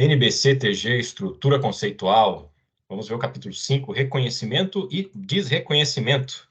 NBC-TG, estrutura conceitual. Vamos ver o capítulo 5, reconhecimento e desreconhecimento.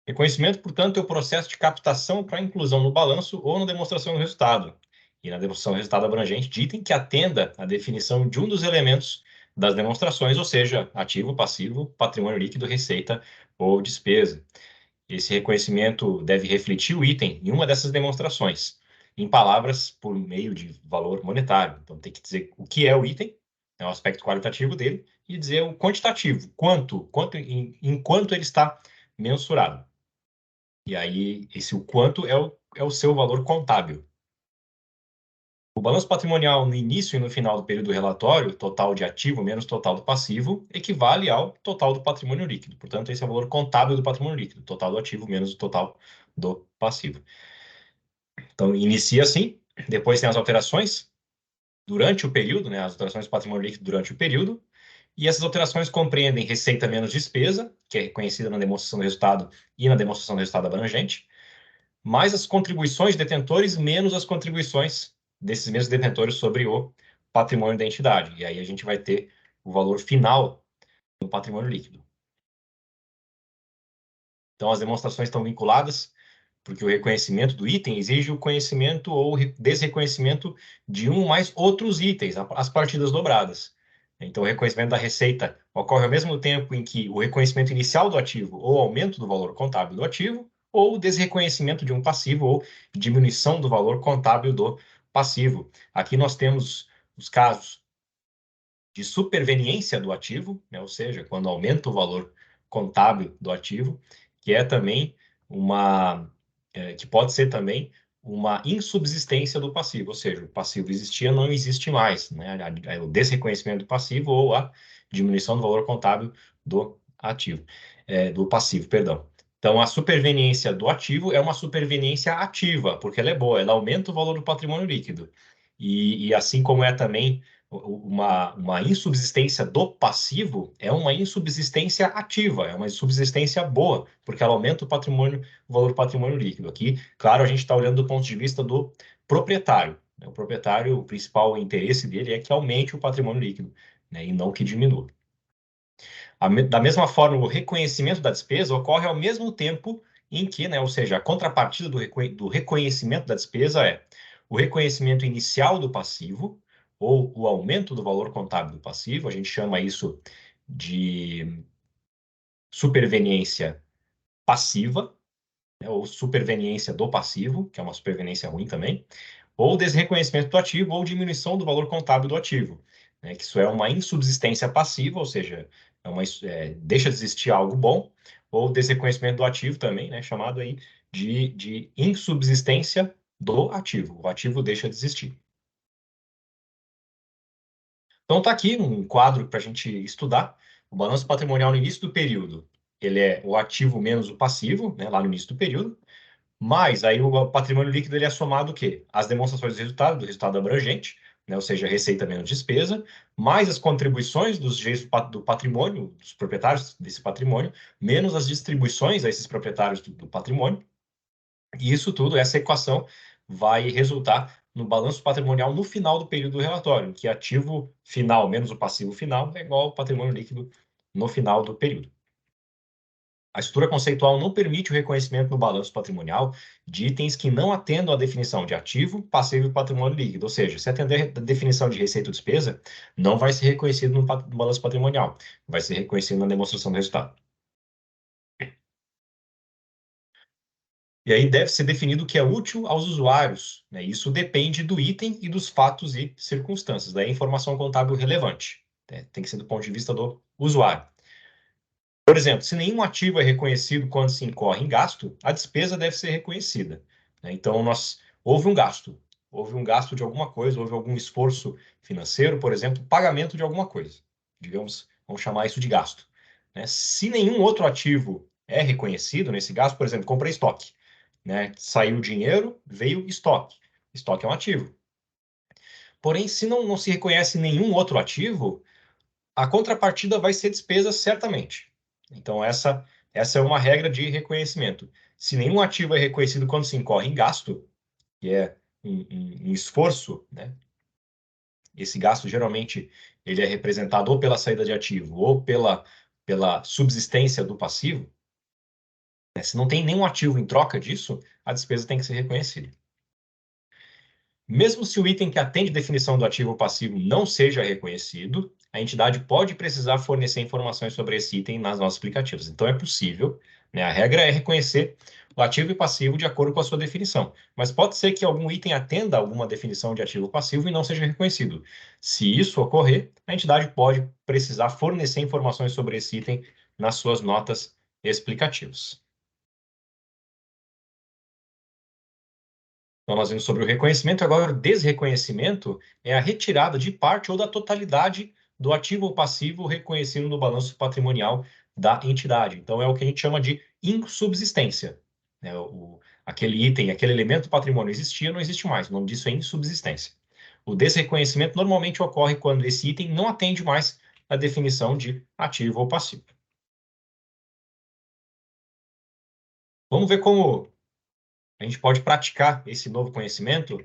Reconhecimento, portanto, é o processo de captação para inclusão no balanço ou na demonstração do resultado. E na demonstração do resultado abrangente de item que atenda à definição de um dos elementos das demonstrações, ou seja, ativo, passivo, patrimônio líquido, receita ou despesa. Esse reconhecimento deve refletir o item em uma dessas demonstrações, em palavras por meio de valor monetário. Então, tem que dizer o que é o item, é o aspecto qualitativo dele, e dizer o quantitativo, em quanto ele está mensurado. E aí, o quanto é o seu valor contábil. O balanço patrimonial no início e no final do período relatório, total de ativo menos total do passivo, equivale ao total do patrimônio líquido. Portanto, esse é o valor contábil do patrimônio líquido, total do ativo menos o total do passivo. Então, inicia assim, depois tem as alterações durante o período, né, as alterações do patrimônio líquido durante o período, e essas alterações compreendem receita menos despesa, que é reconhecida na demonstração do resultado e na demonstração do resultado abrangente, mais as contribuições de detentores menos as contribuições desses mesmos detentores sobre o patrimônio da entidade. E aí a gente vai ter o valor final do patrimônio líquido. Então, as demonstrações estão vinculadas porque o reconhecimento do item exige o conhecimento ou desreconhecimento de um ou mais outros itens, as partidas dobradas. Então, o reconhecimento da receita ocorre ao mesmo tempo em que o reconhecimento inicial do ativo ou aumento do valor contábil do ativo, ou desreconhecimento de um passivo ou diminuição do valor contábil do passivo. Aqui nós temos os casos de superveniência do ativo, né? Ou seja, quando aumenta o valor contábil do ativo, que é também que pode ser também uma insubsistência do passivo, ou seja, o passivo existia, não existe mais, né? O desreconhecimento do passivo ou a diminuição do valor contábil do ativo, do passivo, perdão. Então, a superveniência do ativo é uma superveniência ativa, porque ela é boa, ela aumenta o valor do patrimônio líquido. E assim como é também uma insubsistência do passivo, é uma insubsistência ativa, é uma insubsistência boa, porque ela aumenta o valor do patrimônio líquido. Aqui, claro, a gente está olhando do ponto de vista do proprietário. O proprietário, o principal interesse dele é que aumente o patrimônio líquido, né, e não que diminua. Da mesma forma, o reconhecimento da despesa ocorre ao mesmo tempo em que, né, ou seja, a contrapartida do reconhecimento da despesa é o reconhecimento inicial do passivo ou o aumento do valor contábil do passivo. A gente chama isso de superveniência passiva, né, ou superveniência do passivo, que é uma superveniência ruim também, ou desreconhecimento do ativo ou diminuição do valor contábil do ativo, né, que isso é uma insubsistência passiva, ou seja, deixa de existir algo bom, ou desreconhecimento do ativo também, né, chamado aí de insubsistência do ativo. O ativo deixa de existir. Então está aqui um quadro para a gente estudar. O balanço patrimonial no início do período, ele é o ativo menos o passivo, né, lá no início do período. Mas aí o patrimônio líquido ele é somado o quê? As demonstrações do resultado abrangente, né? Ou seja, receita menos despesa, mais as contribuições dos do patrimônio, dos proprietários desse patrimônio, menos as distribuições a esses proprietários do patrimônio. E isso tudo, essa equação, vai resultar no balanço patrimonial no final do período do relatório, que ativo final menos o passivo final é igual ao patrimônio líquido no final do período. A estrutura conceitual não permite o reconhecimento no balanço patrimonial de itens que não atendam à definição de ativo, passivo e patrimônio líquido. Ou seja, se atender a definição de receita ou despesa, não vai ser reconhecido no balanço patrimonial, vai ser reconhecido na demonstração do resultado. E aí deve ser definido o que é útil aos usuários, né? Isso depende do item e dos fatos e circunstâncias. Daí a informação contábil relevante, né? Tem que ser do ponto de vista do usuário. Por exemplo, se nenhum ativo é reconhecido quando se incorre em gasto, a despesa deve ser reconhecida, né? Então, houve um gasto de alguma coisa, houve algum esforço financeiro, por exemplo, pagamento de alguma coisa. Digamos, vamos chamar isso de gasto, né? Se nenhum outro ativo é reconhecido nesse gasto, por exemplo, comprei estoque, né? Saiu dinheiro, veio estoque. Estoque é um ativo. Porém, se não se reconhece nenhum outro ativo, a contrapartida vai ser despesa certamente. Então, essa é uma regra de reconhecimento. Se nenhum ativo é reconhecido quando se incorre em gasto, que é um esforço, né? Esse gasto, geralmente, ele é representado ou pela saída de ativo ou pela subsistência do passivo, né? Se não tem nenhum ativo em troca disso, a despesa tem que ser reconhecida. Mesmo se o item que atende definição do ativo ou passivo não seja reconhecido, a entidade pode precisar fornecer informações sobre esse item nas notas explicativas. Então, é possível, né? A regra é reconhecer o ativo e passivo de acordo com a sua definição. Mas pode ser que algum item atenda a alguma definição de ativo ou passivo e não seja reconhecido. Se isso ocorrer, a entidade pode precisar fornecer informações sobre esse item nas suas notas explicativas. Então, nós vimos sobre o reconhecimento, agora o desreconhecimento é a retirada de parte ou da totalidade do ativo ou passivo reconhecido no balanço patrimonial da entidade. Então, é o que a gente chama de insubsistência, né? Aquele item, aquele elemento do patrimônio existia, não existe mais. O nome disso é insubsistência. O desreconhecimento normalmente ocorre quando esse item não atende mais à definição de ativo ou passivo. Vamos ver como a gente pode praticar esse novo conhecimento.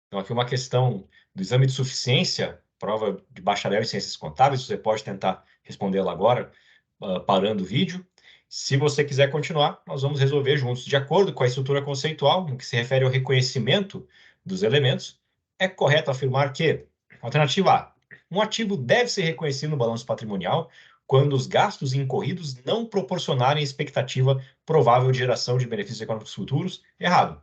Então, aqui uma questão do exame de suficiência, prova de bacharel em ciências contábeis, você pode tentar respondê-la agora, parando o vídeo. Se você quiser continuar, nós vamos resolver juntos. De acordo com a estrutura conceitual, no que se refere ao reconhecimento dos elementos, é correto afirmar que, alternativa A, um ativo deve ser reconhecido no balanço patrimonial quando os gastos incorridos não proporcionarem expectativa provável de geração de benefícios econômicos futuros. Errado.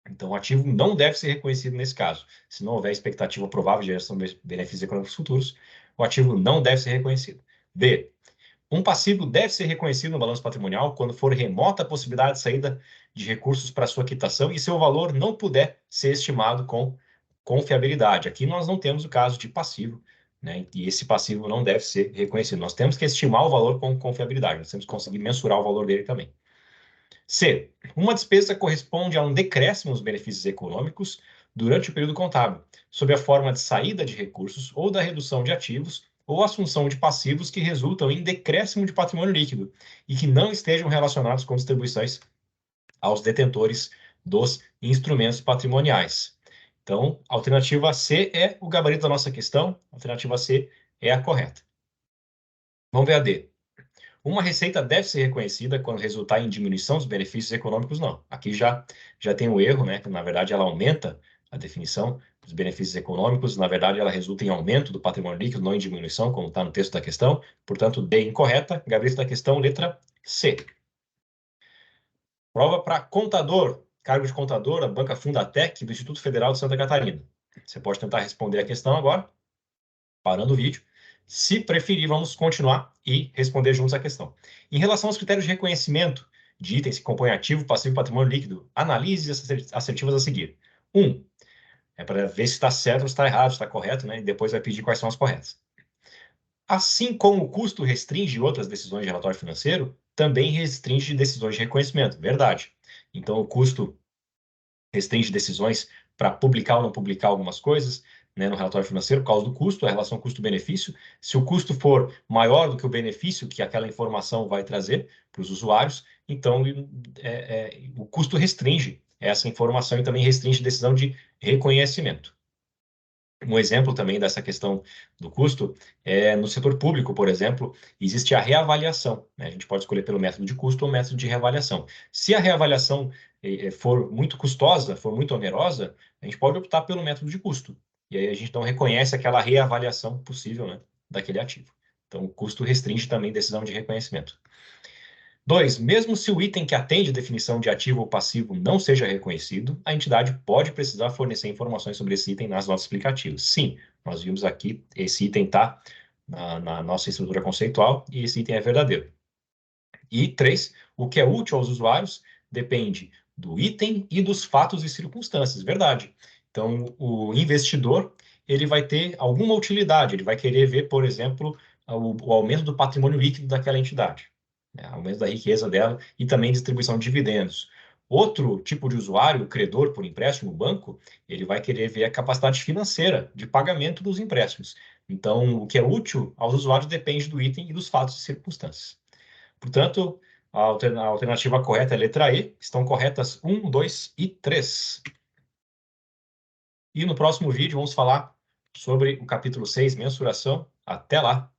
Então, o ativo não deve ser reconhecido nesse caso. Se não houver expectativa provável de geração de benefícios econômicos futuros, o ativo não deve ser reconhecido. B. Um passivo deve ser reconhecido no balanço patrimonial quando for remota a possibilidade de saída de recursos para sua quitação e seu valor não puder ser estimado com confiabilidade. Aqui nós não temos o caso de passivo, né? E esse passivo não deve ser reconhecido. Nós temos que estimar o valor com confiabilidade, nós temos que conseguir mensurar o valor dele também. C. Uma despesa corresponde a um decréscimo nos benefícios econômicos durante o período contábil, sob a forma de saída de recursos ou da redução de ativos ou assunção de passivos que resultam em decréscimo de patrimônio líquido e que não estejam relacionados com distribuições aos detentores dos instrumentos patrimoniais. Então, a alternativa C é o gabarito da nossa questão, a alternativa C é a correta. Vamos ver a D. Uma receita deve ser reconhecida quando resultar em diminuição dos benefícios econômicos, não. Aqui já tem o erro, né? Que, na verdade, ela aumenta a definição dos benefícios econômicos. Na verdade, ela resulta em aumento do patrimônio líquido, não em diminuição, como está no texto da questão. Portanto, D incorreta. Gabarito da questão, letra C. Prova para contador. Cargo de contador, a Banca Fundatec, do Instituto Federal de Santa Catarina. Você pode tentar responder a questão agora, parando o vídeo. Se preferir, vamos continuar e responder juntos a questão. Em relação aos critérios de reconhecimento de itens que compõem ativo, passivo e patrimônio líquido, analise as assertivas a seguir. 1. É para ver se está certo ou se está errado, se está correto, né? E depois vai pedir quais são as corretas. Assim como o custo restringe outras decisões de relatório financeiro, também restringe decisões de reconhecimento. Verdade. Então, o custo restringe decisões para publicar ou não publicar algumas coisas, né, no relatório financeiro, por causa do custo, a relação custo-benefício. Se o custo for maior do que o benefício que aquela informação vai trazer para os usuários, então o custo restringe essa informação e também restringe decisão de reconhecimento. Um exemplo também dessa questão do custo é no setor público, por exemplo, existe a reavaliação, né? A gente pode escolher pelo método de custo ou método de reavaliação. Se a reavaliação for muito custosa, for muito onerosa, a gente pode optar pelo método de custo. E aí a gente não reconhece aquela reavaliação possível, né, daquele ativo. Então, o custo restringe também decisão de reconhecimento. 2. Mesmo se o item que atende definição de ativo ou passivo não seja reconhecido, a entidade pode precisar fornecer informações sobre esse item nas notas explicativas. Sim, nós vimos aqui, esse item está na nossa estrutura conceitual e esse item é verdadeiro. E 3. O que é útil aos usuários depende do item e dos fatos e circunstâncias. Verdade. Então, o investidor ele vai ter alguma utilidade, ele vai querer ver, por exemplo, o aumento do patrimônio líquido daquela entidade, né? Aumento da riqueza dela e também distribuição de dividendos. Outro tipo de usuário, o credor por empréstimo, o banco, ele vai querer ver a capacidade financeira de pagamento dos empréstimos. Então, o que é útil aos usuários depende do item e dos fatos e circunstâncias. Portanto, a alternativa correta é a letra E. Estão corretas 1, 2 e 3. E no próximo vídeo vamos falar sobre o capítulo 6, mensuração. Até lá!